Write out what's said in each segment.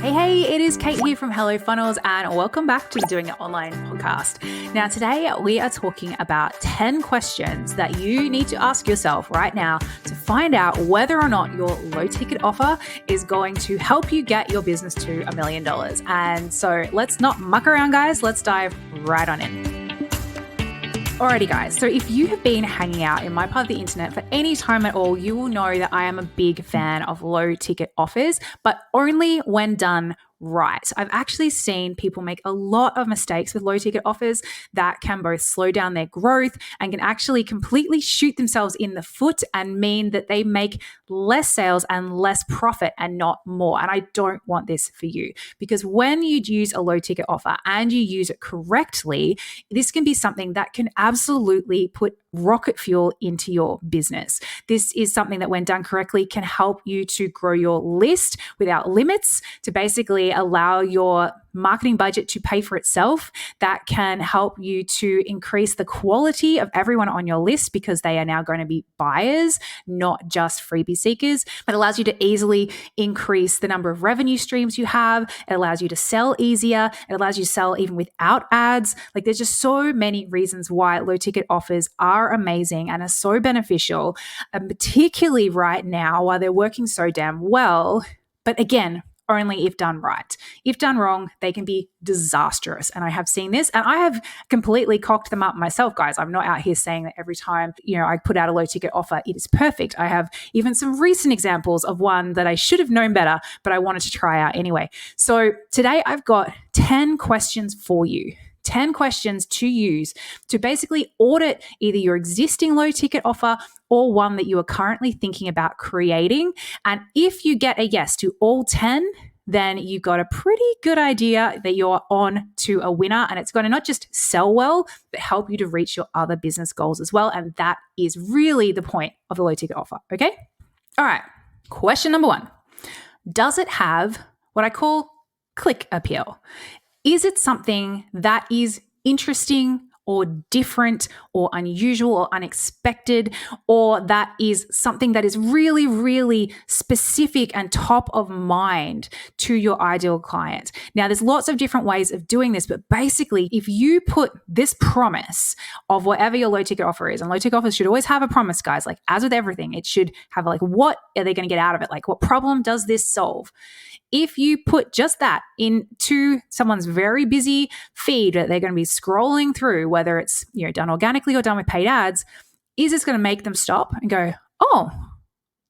Hey, it is Kate here from Hello Funnels and welcome back to the Doing It Online podcast. Now, today we are talking about 10 questions that you need to ask yourself right now to find out whether or not your low ticket offer is going to help you get your business to $1 million. And so let's not muck around, guys. Let's dive right on in. Alrighty guys, so if you have been hanging out in my part of the internet for any time at all, you will know that I am a big fan of low ticket offers, but only when done right. I've actually seen people make a lot of mistakes with low ticket offers that can both slow down their growth and can actually completely shoot themselves in the foot and mean that they make less sales and less profit and not more. And I don't want this for you, because when you use a low ticket offer and you use it correctly, this can be something that can absolutely put rocket fuel into your business. This is something that when done correctly can help you to grow your list without limits, to basically allow your marketing budget to pay for itself. That can help you to increase the quality of everyone on your list because they are now going to be buyers, not just freebie seekers. It allows you to easily increase the number of revenue streams you have. It allows you to sell easier. It allows you to sell even without ads. Like, there's just so many reasons why low ticket offers are amazing and are so beneficial, and particularly right now while they're working so damn well. But again, only if done right. If done wrong, they can be disastrous. And I have seen this, and I have completely cocked them up myself, guys. I'm not out here saying that every time, I put out a low ticket offer, it is perfect. I have even some recent examples of one that I should have known better, but I wanted to try out anyway. So today I've got 10 questions for you. 10 questions to use to basically audit either your existing low ticket offer or one that you are currently thinking about creating. And if you get a yes to all 10, then you've got a pretty good idea that you're on to a winner, and it's going to not just sell well, but help you to reach your other business goals as well. And that is really the point of the low ticket offer. Okay. All right. Question number 1. Does it have what I call click appeal? Is it something that is interesting or different or unusual or unexpected, or that is something that is really, really specific and top of mind to your ideal client? Now, there's lots of different ways of doing this, but basically, if you put this promise of whatever your low ticket offer is, and low ticket offers should always have a promise, guys, like as with everything, it should have like, what are they going to get out of it? Like, what problem does this solve? If you put just that into someone's very busy feed that they're going to be scrolling through, whether it's done organically or done with paid ads, is this going to make them stop and go, oh,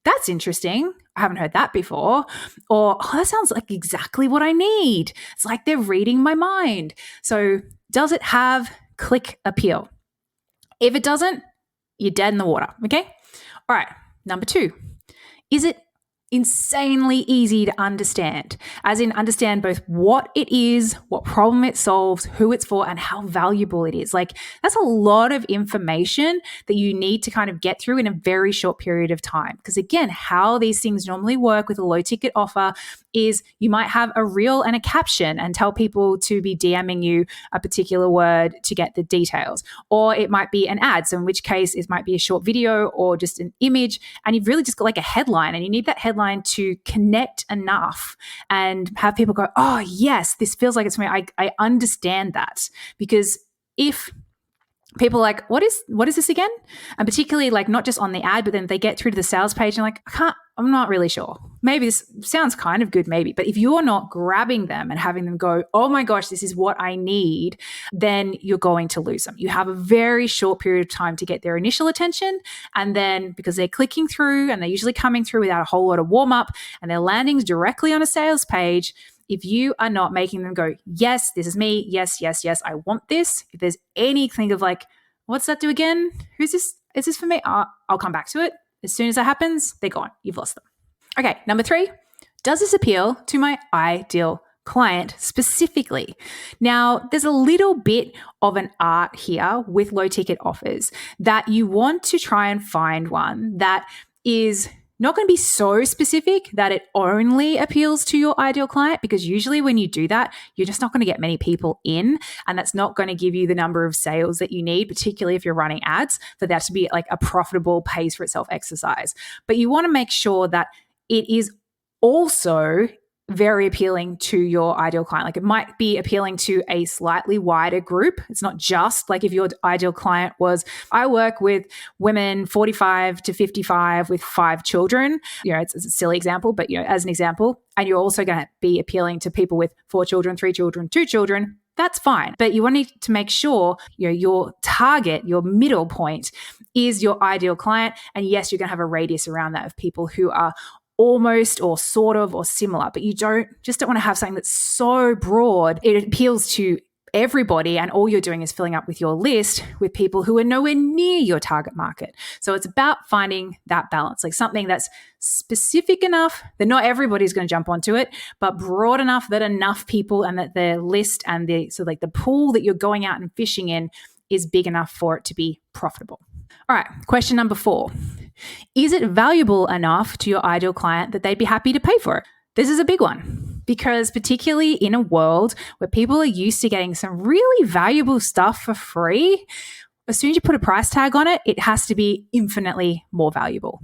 that's interesting, I haven't heard that before, or oh, that sounds like exactly what I need. It's like they're reading my mind. So does it have click appeal? If it doesn't, you're dead in the water, okay? All right, number 2, is it insanely easy to understand, as in understand both what it is, what problem it solves, who it's for, and how valuable it is? Like, that's a lot of information that you need to kind of get through in a very short period of time. Because again, how these things normally work with a low ticket offer is you might have a reel and a caption and tell people to be DMing you a particular word to get the details. Or it might be an ad, so in which case it might be a short video or just an image, and you've really just got like a headline, and you need that headline to connect enough and have people go, oh yes, this feels like it's me. I understand that. Because if people are like, what is this again? And particularly like not just on the ad, but then they get through to the sales page and like, I'm not really sure. Maybe this sounds kind of good, maybe. But if you're not grabbing them and having them go, oh my gosh, this is what I need, then you're going to lose them. You have a very short period of time to get their initial attention. And then because they're clicking through and they're usually coming through without a whole lot of warm up and they're landing directly on a sales page, if you are not making them go, yes, this is me. Yes, yes, yes, I want this. If there's anything of like, what's that do again? Who's this? Is this for me? I'll come back to it. As soon as that happens, they're gone. You've lost them. Okay, number 3, does this appeal to my ideal client specifically? Now, there's a little bit of an art here with low ticket offers, that you want to try and find one that is not going to be so specific that it only appeals to your ideal client, because usually when you do that, you're just not going to get many people in, and that's not going to give you the number of sales that you need, particularly if you're running ads, for that to be like a profitable pays for itself exercise. But you want to make sure that it is also very appealing to your ideal client. Like it might be appealing to a slightly wider group. It's not just like if your ideal client was, I work with women 45 to 55 with 5 children. It's a silly example, but as an example, and you're also going to be appealing to people with 4 children, 3 children, 2 children. That's fine. But you want to make sure your target, your middle point is your ideal client. And yes, you're going to have a radius around that of people who are almost or sort of or similar, but you don't want to have something that's so broad it appeals to everybody and all you're doing is filling up with your list with people who are nowhere near your target market. So it's about finding that balance, like something that's specific enough that not everybody's going to jump onto it, but broad enough that enough people and that the list and the pool that you're going out and fishing in is big enough for it to be profitable. All right, question number 4. Is it valuable enough to your ideal client that they'd be happy to pay for it? This is a big one because particularly in a world where people are used to getting some really valuable stuff for free, as soon as you put a price tag on it, it has to be infinitely more valuable.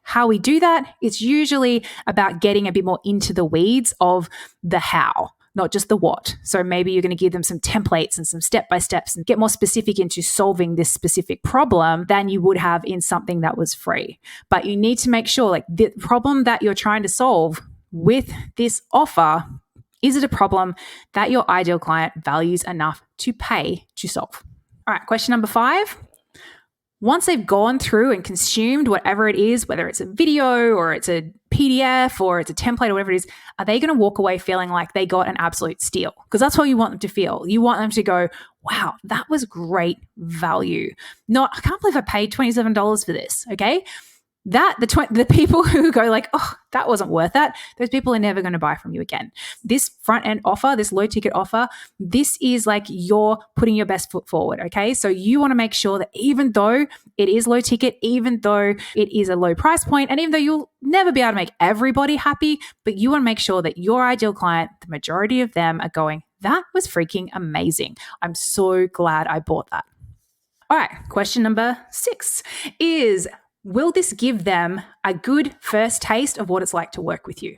How we do that, it's usually about getting a bit more into the weeds of the how, not just the what. So maybe you're going to give them some templates and some step-by-steps and get more specific into solving this specific problem than you would have in something that was free. But you need to make sure like the problem that you're trying to solve with this offer, is it a problem that your ideal client values enough to pay to solve? All right, question number 5. Once they've gone through and consumed whatever it is, whether it's a video or it's a PDF or it's a template or whatever it is, are they going to walk away feeling like they got an absolute steal? Because that's what you want them to feel. You want them to go, wow, that was great value. Not, I can't believe I paid $27 for this, okay? The people who go like, oh, that wasn't worth that, those people are never going to buy from you again. This front end offer, this low ticket offer, this is like you're putting your best foot forward, okay? So you want to make sure that even though it is low ticket, even though it is a low price point, and even though you'll never be able to make everybody happy, but you want to make sure that your ideal client, the majority of them are going, that was freaking amazing. I'm so glad I bought that. All right, question number 6 is, will this give them a good first taste of what it's like to work with you?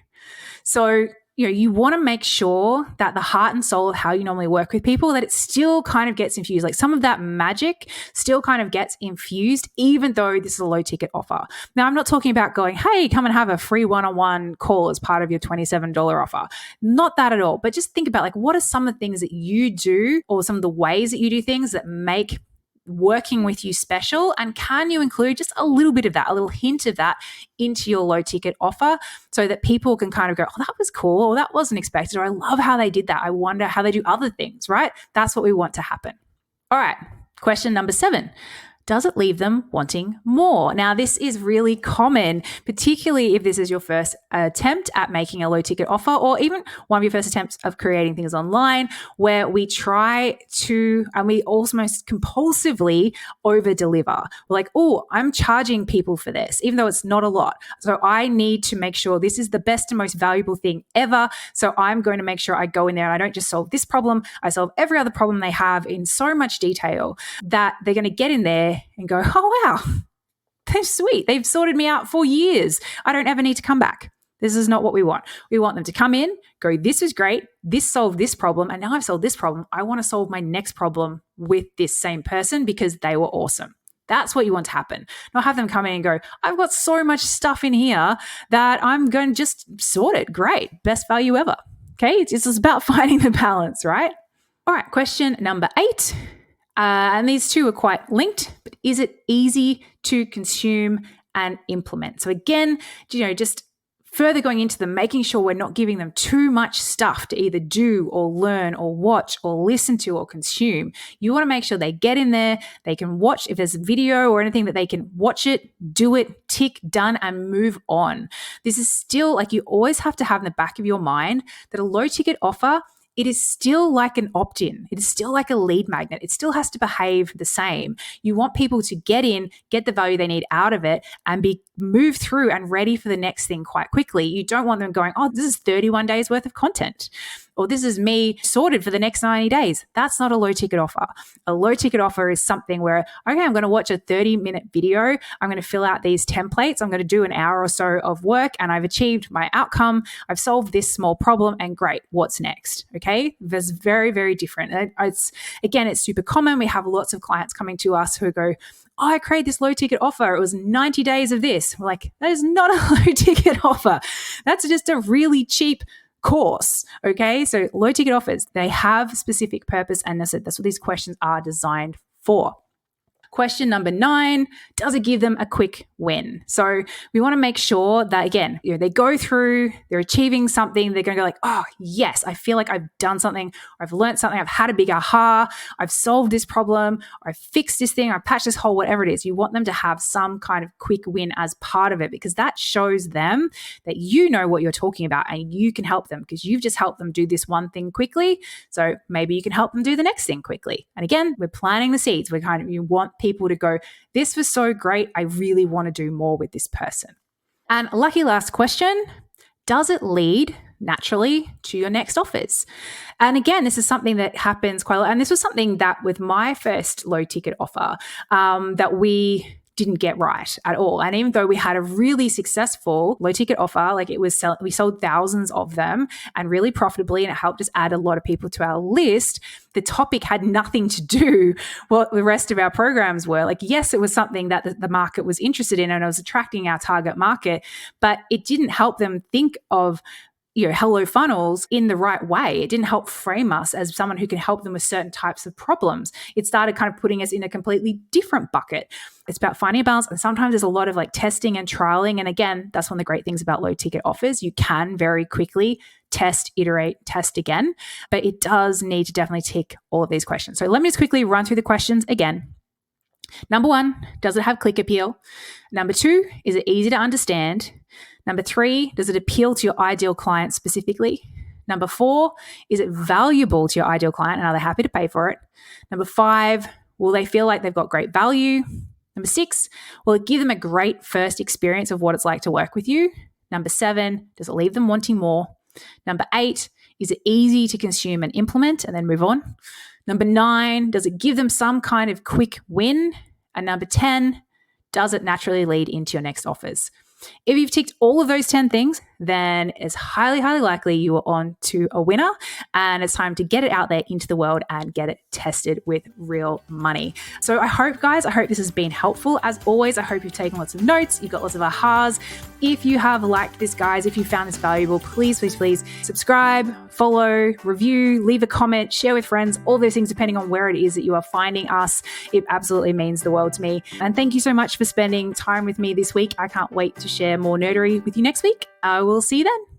So, you want to make sure that the heart and soul of how you normally work with people, that it still kind of gets infused. Like some of that magic still kind of gets infused, even though this is a low ticket offer. Now, I'm not talking about going, hey, come and have a free one-on-one call as part of your $27 offer. Not that at all. But just think about like, what are some of the things that you do or some of the ways that you do things that make working with you special, and can you include just a little bit of that, a little hint of that into your low ticket offer so that people can kind of go, oh, that was cool, or that wasn't expected, or I love how they did that. I wonder how they do other things, right? That's what we want to happen. All right, question number 7. Does it leave them wanting more? Now, this is really common, particularly if this is your first attempt at making a low ticket offer, or even one of your first attempts of creating things online, where we try to, and we almost compulsively over deliver. We're like, oh, I'm charging people for this, even though it's not a lot. So I need to make sure this is the best and most valuable thing ever. So I'm going to make sure I go in there and I don't just solve this problem, I solve every other problem they have in so much detail that they're going to get in there and go, oh, wow, they're sweet. They've sorted me out for years. I don't ever need to come back. This is not what we want. We want them to come in, go, this is great. This solved this problem. And now I've solved this problem. I want to solve my next problem with this same person because they were awesome. That's what you want to happen. Not have them come in and go, I've got so much stuff in here that I'm going to just sort it. Great. Best value ever. Okay. It's just about finding the balance, right? All right. Question number 8. And these two are quite linked, but is it easy to consume and implement? So again, just further going into them, making sure we're not giving them too much stuff to either do or learn or watch or listen to or consume. You want to make sure they get in there, they can watch, if there's a video or anything, that they can watch it, do it, tick, done, and move on. This is still like, you always have to have in the back of your mind that a low ticket offer, it is still like an opt-in. It is still like a lead magnet. It still has to behave the same. You want people to get in, get the value they need out of it, and be moved through and ready for the next thing quite quickly. You don't want them going, oh, this is 31 days worth of content. or this is me sorted for the next 90 days. That's not a low ticket offer. A low ticket offer is something where, okay, I'm going to watch a 30-minute video. I'm going to fill out these templates. I'm going to do an hour or so of work and I've achieved my outcome. I've solved this small problem and great. What's next? Okay. That's very, very different. It's super common. We have lots of clients coming to us who go, oh, I created this low ticket offer. It was 90 days of this. We're like, that is not a low ticket offer. That's just a really cheap course. Okay. So low ticket offers, they have specific purpose. And that's what these questions are designed for. Question number 9, does it give them a quick win? So we want to make sure that, again, they go through, they're achieving something, they're going to go like, oh, yes, I feel like I've done something, I've learned something, I've had a big aha, I've solved this problem, I've fixed this thing, I've patched this hole, whatever it is. You want them to have some kind of quick win as part of it because that shows them that you know what you're talking about and you can help them because you've just helped them do this one thing quickly. So maybe you can help them do the next thing quickly. And again, we're planting the seeds. You want people to go, this was so great. I really want to do more with this person. And lucky last question, does it lead naturally to your next offers? And again, this is something that happens quite a lot. And this was something that with my first low ticket offer that we didn't get right at all. And even though we had a really successful low ticket offer, like we sold thousands of them and really profitably, and it helped us add a lot of people to our list, the topic had nothing to do what the rest of our programs were. Like, yes, it was something that the market was interested in and it was attracting our target market, but it didn't help them think of Hello Funnels in the right way. It didn't help frame us as someone who can help them with certain types of problems. It started kind of putting us in a completely different bucket. It's about finding a balance. And sometimes there's a lot of like testing and trialing. And again, that's one of the great things about low ticket offers. You can very quickly test, iterate, test again, but it does need to definitely tick all of these questions. So let me just quickly run through the questions again. Number 1, does it have click appeal? Number 2, is it easy to understand? Number 3, does it appeal to your ideal client specifically? Number 4, is it valuable to your ideal client and are they happy to pay for it? Number 5, will they feel like they've got great value? Number 6, will it give them a great first experience of what it's like to work with you? Number 7, does it leave them wanting more? Number 8, is it easy to consume and implement and then move on? Number 9, does it give them some kind of quick win? And number 10, does it naturally lead into your next offers? If you've ticked all of those 10 things, then it's highly, highly likely you are on to a winner and it's time to get it out there into the world and get it tested with real money. So I hope this has been helpful. As always, I hope you've taken lots of notes. You've got lots of ahas. If you have liked this, guys, if you found this valuable, please subscribe, follow, review, leave a comment, share with friends, all those things, depending on where it is that you are finding us. It absolutely means the world to me. And thank you so much for spending time with me this week. I can't wait to share more nerdery with you next week. I will see you then.